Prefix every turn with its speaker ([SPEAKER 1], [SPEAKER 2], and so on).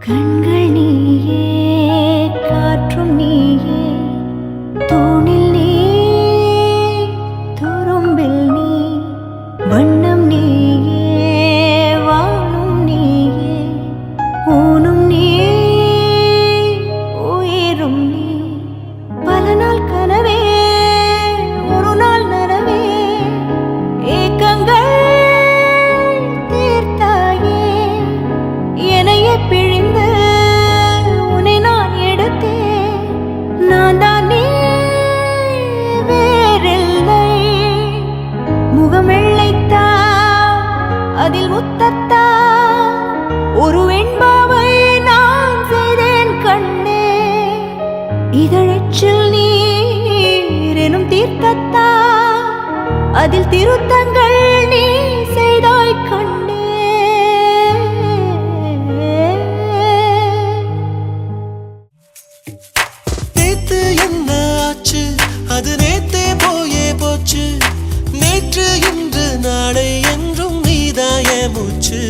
[SPEAKER 1] கண்கள் நீயே, காற்றும் நீயே, தூணில் நீ, துரும்பில் நீ, வண்ணம் நீயே, வானும் நீயே, ஊனும் நீ, உயிரும் நீ. பல நாள் கனவே, ஒரு நாள் நனவே, ஏக்கங்கள் தீர்த்தாயே, என்னையே பிழிந்து உன்னை நான் எடுத்தேன். நான் தான் நீ வேறில்லை. முகம் வெள்ளைத்தா, அதில் முத்தத்தா, ஒரு வெண்பாவை நான் செய்தேன் கண்ணே. இதழச்சில் நீர் எனும் தீர்த்தத்தா, அதில் திருத்தங்கள் நீ செய்தாய் கண்ணே.
[SPEAKER 2] நேத்து என்ன ஆச்சு, அது நேத்தே போயே போச்சு. நேற்று இன்று நாளை என்றும் நீதாய மூச்சு.